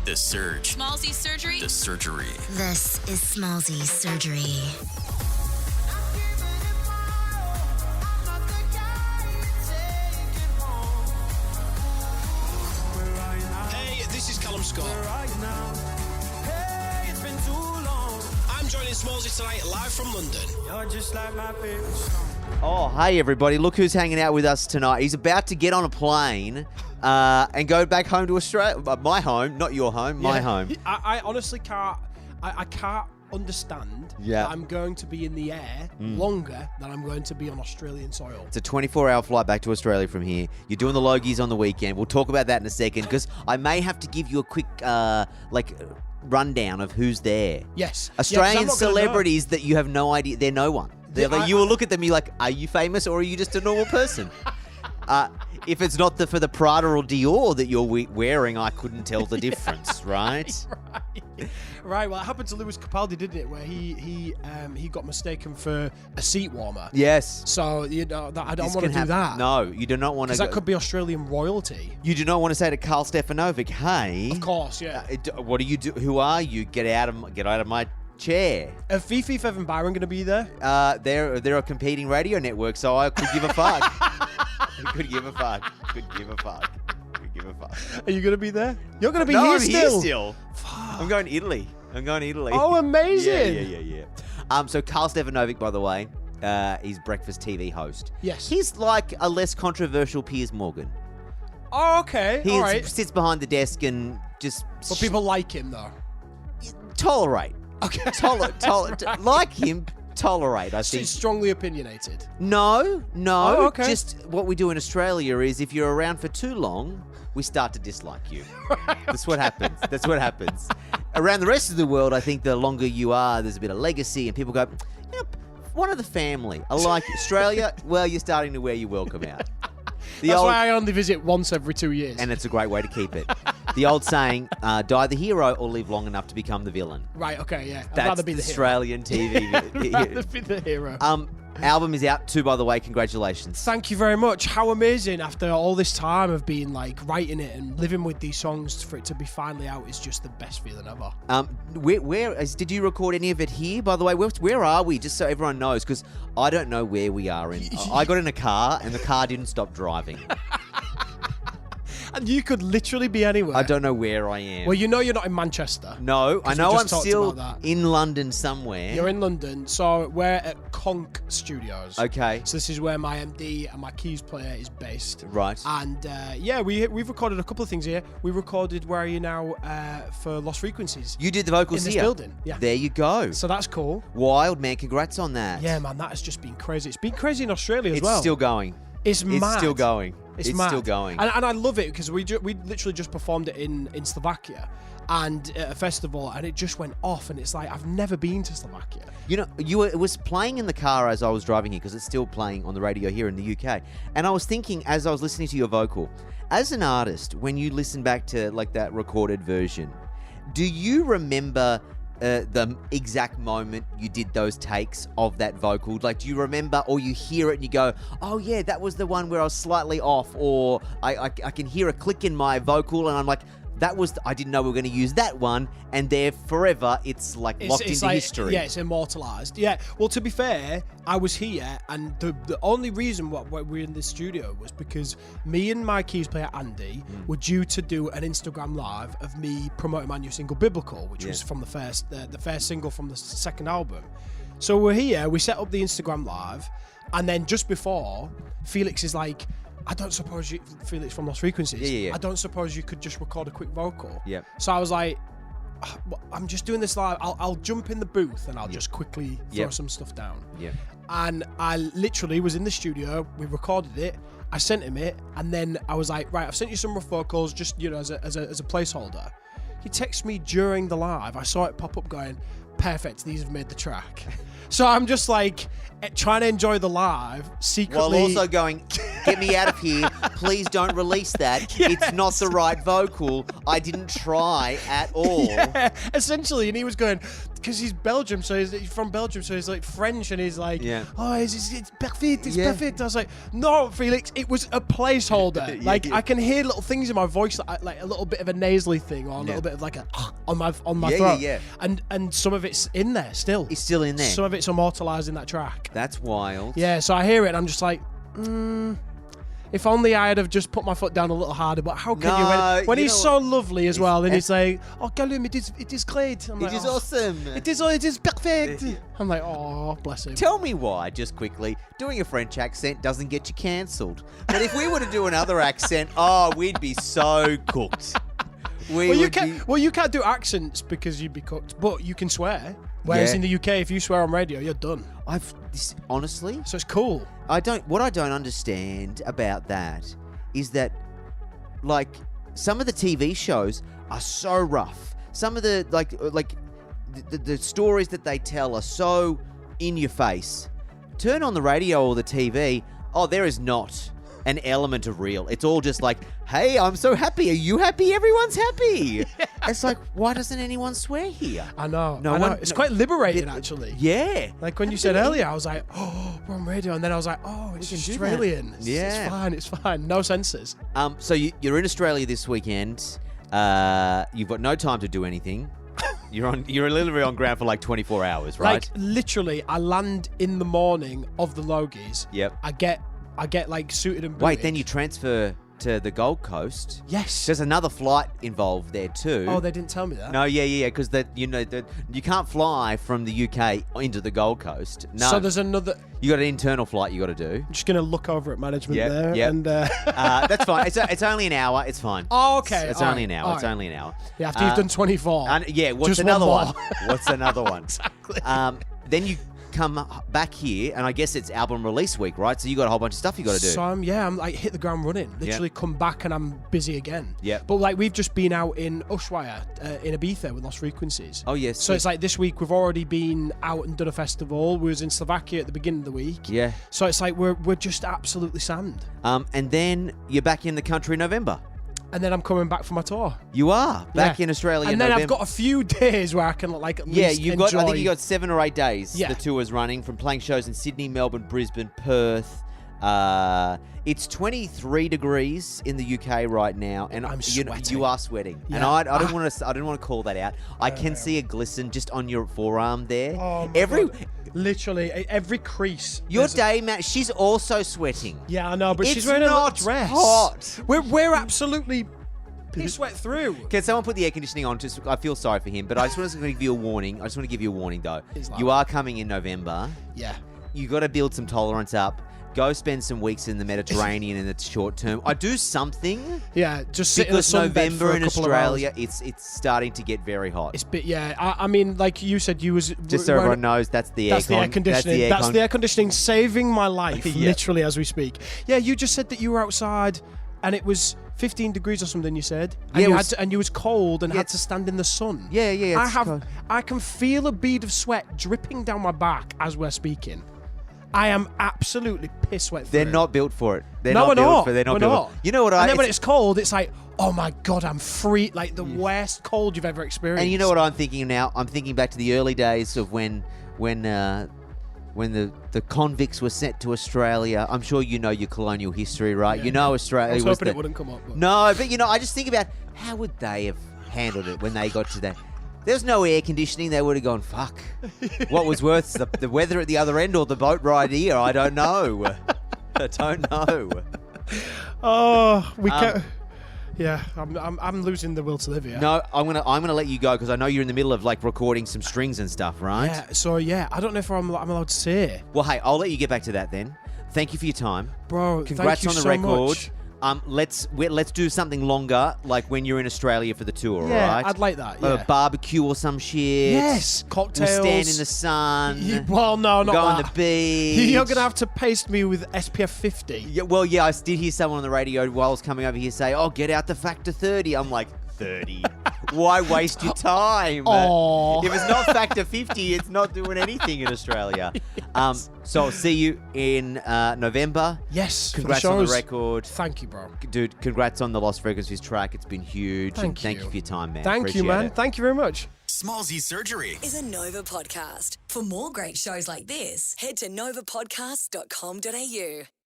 The Surge. Smallzy Surgery. The Surgery. This is Smallzy Surgery. Hey, this is Calum Scott. I'm joining Smallzy tonight live from London. You're just like my favorite song. Oh, hey, everybody. Look who's hanging out with us tonight. He's about to get on a plane and go back home to Australia. My home, not your home, my home. I honestly can't. I can't understand that I'm going to be in the air longer than I'm going to be on Australian soil. It's a 24-hour flight back to Australia from here. You're doing the Logies on the weekend. We'll talk about that in a second because I may have to give you a quick, rundown of who's there. Yes. Australian celebrities that you have no idea. They're no one. You will look at them and you're like, are you famous or are you just a normal person? If it's not for the Prada or Dior that you're wearing, I couldn't tell the difference, right? Right. Well, it happened to Lewis Capaldi, didn't it? Where he got mistaken for a seat warmer. Yes. So I don't want to do that. No, you do not want to. Because that could be Australian royalty. You do not want to say to Karl Stefanovic, "Hey, of course, yeah. What do you do? Who are you? Get out of my chair." Are Fifi, Fev and Byron going to be there? They're a competing radio network, so I could give a fuck. Could give a fuck. Are you going to be there? You're going to be here still? Here still. I'm going to Italy. Oh, amazing. Yeah. So Karl Stefanovic, by the way, he's breakfast TV host. Yes. He's like a less controversial Piers Morgan. Oh, okay. He all right. sits behind the desk and just... But people like him, though. Tolerate. Okay. Like him, tolerate, I think. Strongly opinionated. No. Oh, okay. Just what we do in Australia is if you're around for too long, we start to dislike you. That's what happens. Around the rest of the world, I think the longer you are, there's a bit of legacy, and people go, one of the family. I like Australia. Well, you're starting to wear your welcome out. That's why I only visit once every 2 years. And it's a great way to keep it. The old saying, die the hero or live long enough to become the villain. Right, okay, yeah. That's rather be the Australian hero. TV. I'd rather be the hero. Album is out too, by the way. Congratulations. Thank you very much. How amazing after all this time of being writing it and living with these songs for it to be finally out is just the best feeling ever. Did you record any of it here, by the way? Where are we? Just so everyone knows, because I don't know where we are. I got in a car and the car didn't stop driving. And you could literally be anywhere. I don't know where I am. Well, you know you're not in Manchester. No, I know I'm still in London somewhere. You're in London, so we're at Conk Studios. Okay. So this is where my MD and my keys player is based. Right. And we've recorded a couple of things here. We recorded Where Are You Now for Lost Frequencies. You did the vocals in here? this building. Yeah. There you go. So that's cool. Wild, man. Congrats on that. Yeah, man, that has just been crazy. It's been crazy in Australia as well. It's still going. It's mad. It's still going. It's mad. Still going. And I love it because we literally just performed it in Slovakia and at a festival, and it just went off, and it's like, I've never been to Slovakia. You know, it was playing in the car as I was driving here because it's still playing on the radio here in the UK. And I was thinking, as I was listening to your vocal, as an artist, when you listen back to that recorded version, do you remember the exact moment you did those takes of that vocal? Do you remember, or you hear it and you go, oh yeah, that was the one where I was slightly off, or I can hear a click in my vocal and I'm like, I didn't know we were going to use that one, and there forever it's locked into history. Yeah, it's immortalized. Yeah. Well, to be fair, I was here, and the only reason why we're in this studio was because me and my keys player Andy were due to do an Instagram live of me promoting my new single Biblical, which was from the first single from the second album. So we're here, we set up the Instagram live, and then just before, Felix is like, I don't suppose Felix from Lost Frequencies. Yeah. I don't suppose you could just record a quick vocal. Yeah. So I was like, I'm just doing this live. I'll jump in the booth and I'll just quickly throw some stuff down. Yeah. And I literally was in the studio. We recorded it. I sent him it, and then I was like, right, I've sent you some rough vocals, just as a placeholder. He texted me during the live. I saw it pop up going, perfect, these have made the track. So I'm just like trying to enjoy the live secretly. While also going, get me out of here. Please don't release that. Yes. It's not the right vocal. I didn't try at all. Yeah, essentially. And he was going, because he's Belgium, so he's from Belgium, so he's like French, and he's like, oh, it's perfect, it's perfect. I was like, no, Felix, it was a placeholder. Like, I can hear little things in my voice, like a little bit of a nasally thing, or a little bit of like a on my throat. And some of it's in there still. It's still in there. Some of it's immortalized in that track. That's wild. Yeah, so I hear it, and I'm just like, if only I had have just put my foot down a little harder. But how can you when he's so lovely as well, and he's like, oh, Calum, it is great. I'm like, it is awesome. It is perfect. I'm like, oh, bless him. Tell me why, just quickly, doing a French accent doesn't get you cancelled. But if we were to do another accent, we'd be so cooked. Well, you can't do accents because you'd be cooked, but you can swear. Whereas in the UK, if you swear on radio, you're done. Honestly, so it's cool. What I don't understand about that is that, like, some of the TV shows are so rough. Some of the the stories that they tell are so in your face. Turn on the radio or the TV. Oh, there is not an element of real. It's all just like, hey, I'm so happy. Are you happy? Everyone's happy. It's like, why doesn't anyone swear here? I know. It's quite liberating, actually. Yeah. Like when you said earlier, I was like, oh, we're on radio. And then I was like, oh, it's Australian. It's fine. No censors. So you're in Australia this weekend. You've got no time to do anything. You're literally on ground for like 24 hours, right? Like, literally, I land in the morning of the Logies. Yep. I get like suited and booted. Wait, then you transfer to the Gold Coast. Yes. There's another flight involved there too. Oh, they didn't tell me that. No, because you can't fly from the UK into the Gold Coast. No. So there's another. You got an internal flight you got to do. I'm just gonna look over at management there. Yep. And that's fine. It's only an hour. It's fine. Oh, okay. It's only an hour. It's only an hour. Yeah, after you've done 24. What's just another one? What's another one? Exactly. Then you come back here, and I guess it's album release week, right? So you got a whole bunch of stuff you got to do. So I'm like hit the ground running. Literally come back and I'm busy again. Yeah. But like we've just been out in Ushuaia, in Ibiza with Lost Frequencies. Oh yes. So it's like this week we've already been out and done a festival. We was in Slovakia at the beginning of the week. Yeah. So it's like we're just absolutely slammed. And then you're back in the country in November. And then I'm coming back for my tour. You are back in Australia. And in then November. I've got a few days where I can like at least I think you got 7 or 8 days. Yeah. The tour's running from playing shows in Sydney, Melbourne, Brisbane, Perth. It's 23 degrees in the UK right now, and I'm sweating. You are sweating. Yeah. And I don't want to call that out. I can see a glisten just on your forearm there. Oh my God. Literally every crease. Your day, Matt. She's also sweating. Yeah, I know, but It's she's wearing a not little dress. hot. We're absolutely piss wet through. Can someone put the air conditioning on? I feel sorry for him, but I just want to give you a warning. Though. It's loud. You are coming in November. Yeah. You got to build some tolerance up. Go spend some weeks in the Mediterranean in the short term. I do something. Yeah, just sit in the because sunbed November for a in couple Australia, of hours. it's starting to get very hot. I mean, like you said, you was Just so everyone knows, that's the That's the air conditioning. That's the air conditioning saving my life, Yeah. literally as we speak. Yeah, you just said that you were outside and it was 15 degrees or something. You said, and you was cold and had to stand in the sun. Yeah. It's cold. I can feel a bead of sweat dripping down my back as we're speaking. I am absolutely piss wet. They're not built for it. They're not built for it. You know what? And then when it's cold, it's like, oh my God, I'm free. Like the worst cold you've ever experienced. And you know what I'm thinking now? I'm thinking back to the early days of when the convicts were sent to Australia. I'm sure you know your colonial history, right? Yeah. You know Australia I was hoping it wouldn't come up. But. No, but I just think about how would they have handled it when they got to that. There's no air conditioning. They would have gone, fuck. What was worse, the weather at the other end or the boat ride here? I don't know. I don't know. Oh, we can't. Yeah, I'm losing the will to live here. No, I'm gonna let you go because I know you're in the middle of like recording some strings and stuff, right? Yeah. So I don't know if I'm allowed to say. Well, hey, I'll let you get back to that then. Thank you for your time, bro. Congrats thank you on the so record. Much. Let's do something longer, like when you're in Australia for the tour, yeah, right? I'd like that. Like Yeah. a barbecue or some shit. Yes, cocktails. We'll stand in the sun. Well, no, not go that. on the beach. You're gonna have to paste me with SPF 50. Yeah, well, yeah, I did hear someone on the radio while I was coming over here say, "Oh, get out the factor 30." I'm like, 30. Why waste your time? Aw. If it's not factor 50, it's not doing anything in Australia. So I'll see you in November. Yes. Congrats for the on the shows. record. Thank you, bro. Dude, congrats on the Lost Frequencies track. It's been huge. Thank and thank you. you for your time, man. Thank you, Appreciate man. it. Thank you very much. Smallzy Surgery. Is a Nova podcast. For more great shows like this, head to novapodcast.com.au.